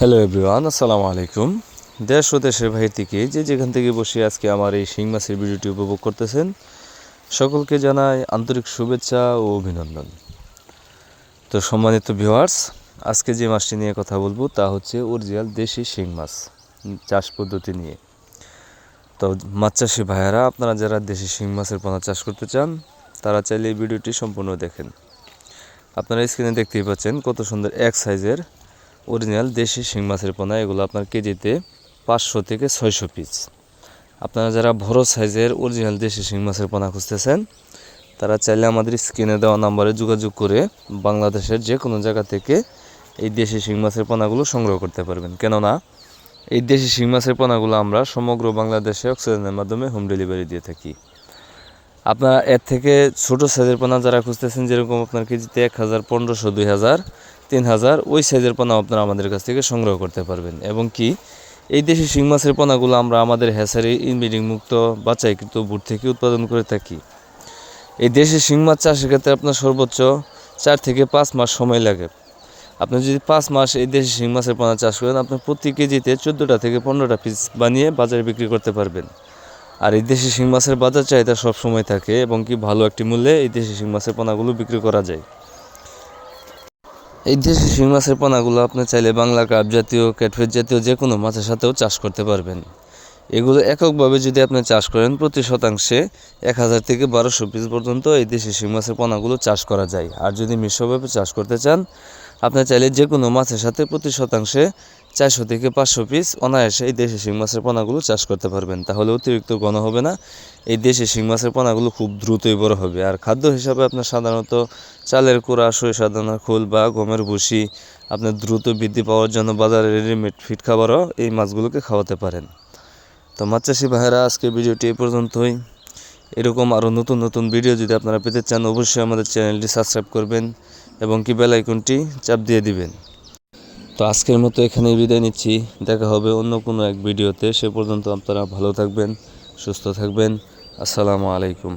Hello everyone, আসসালামু আলাইকুম। দেশ ও দেশের বাহির থেকে যেখান থেকে বসে আজকে আমার এই শিং মাছের ভিডিওটি উপভোগ করতেছেন, সকলকে জানাই আন্তরিক শুভেচ্ছা ও অভিনন্দন। তো সম্মানিত ভিউয়ার্স, আজকে যে মাছটি নিয়ে কথা বলবো তা হচ্ছে অরিজিনাল দেশি শিং মাছ চাষ পদ্ধতি নিয়ে। তো মাছ চাষি ভাইয়ারা, আপনারা যারা দেশি শিং মাছের পোনা চাষ করতে চান তারা চাইলে এই ভিডিওটি সম্পূর্ণ দেখেন। আপনারা স্ক্রিনে দেখতেই পাচ্ছেন কত সুন্দর এক সাইজের অরিজিনাল দেশি শিং মাছের পোনা। এগুলো আপনার কেজিতে 500 থেকে 600 পিস। আপনারা যারা বড় সাইজের অরিজিনাল দেশি শিং মাছের পোনা খুঁজতেছেন তারা চাইলে আমাদের স্ক্রিনে দেওয়া নাম্বারে যোগাযোগ করে বাংলাদেশের যে কোনো জায়গা থেকে এই দেশি শিং মাছের পোনাগুলো সংগ্রহ করতে পারবেন। কেননা এই দেশি শিং মাছের পোনাগুলো আমরা সমগ্র বাংলাদেশে অক্সিজেনের মাধ্যমে হোম ডেলিভারি দিয়ে থাকি। আপনারা এর থেকে ছোটো সাইজের পোনা যারা খুঁজতেছেন, যেরকম আপনার কেজিতে 1000, 1500, 2000, 3000 ওই সাইজের পোনা আপনারা আমাদের কাছ থেকে সংগ্রহ করতে পারবেন। এবং কি এই দেশি শিং মাছের পোনাগুলো আমরা আমাদের হ্যাচারি ইনব্রিডিং মুক্ত বাছাইকৃত বুট থেকে উৎপাদন করে থাকি। এই দেশি শিং মাছ চাষের ক্ষেত্রে আপনার সর্বোচ্চ 4 থেকে 5 মাস সময় লাগে। আপনি যদি 5 মাস এই দেশি শিং মাছের পোনা চাষ করেন, আপনি প্রতি কেজিতে 14টা থেকে 15টা পিস বানিয়ে বাজারে বিক্রি করতে পারবেন। আর এই দেশি শিং মাছের বাজার চাহিদা সবসময় থাকে এবং কি ভালো একটি মূল্যে এই দেশি শিং মাছের পোনাগুলো বিক্রি করা যায়। এই দেশি শিং মাছের পোনাগুলো আপনি চাইলে বাংলা কার্প জাতীয়, ক্যাটফিশ জাতীয় যে কোনো মাছের সাথেও চাষ করতে পারবেন। এগুলো এককভাবে যদি আপনি চাষ করেন, প্রতি শতাংশে 1000 থেকে 1200 পিস পর্যন্ত এই দেশি শিং মাছের পোনাগুলো চাষ করা যায়। আর যদি মিশ্রভাবে চাষ করতে চান, আপনি চাইলে যে কোনো মাছের সাথে প্রতি শতাংশে 400 থেকে 500 পিস অনায়াসে এই দেশি শিং মাছের পোনাগুলো চাষ করতে পারবেন। তাহলে অতিরিক্ত ঘন হবে না, এই দেশি শিং মাছের পোনাগুলো খুব দ্রুতই বড় হবে। আর খাদ্য হিসাবে আপনার সাধারণত চালের কুড়া, সরিষা দানার খোল বা গমের ভুসি আপনার দ্রুত বৃদ্ধি পাওয়ার জন্য বাজারে রেডিমেড ফিড খাবারও এই মাছগুলোকে খাওয়াতে পারেন। তো মাছ চাষি ভাইয়েরা, আজকে ভিডিওটি এই পর্যন্তই। এরকম আরও নতুন নতুন ভিডিও যদি আপনারা পেতে চান, অবশ্যই আমাদের চ্যানেলটি সাবস্ক্রাইব করবেন এবং কি বেল আইকনটি চাপ দিয়ে দিবেন। তো আজকের মতো এখানেই বিদায় নিচ্ছি। দেখা হবে অন্য কোনো এক ভিডিওতে। সে পর্যন্ত আপনারা ভালো থাকবেন, সুস্থ থাকবেন। আসসালামু আলাইকুম।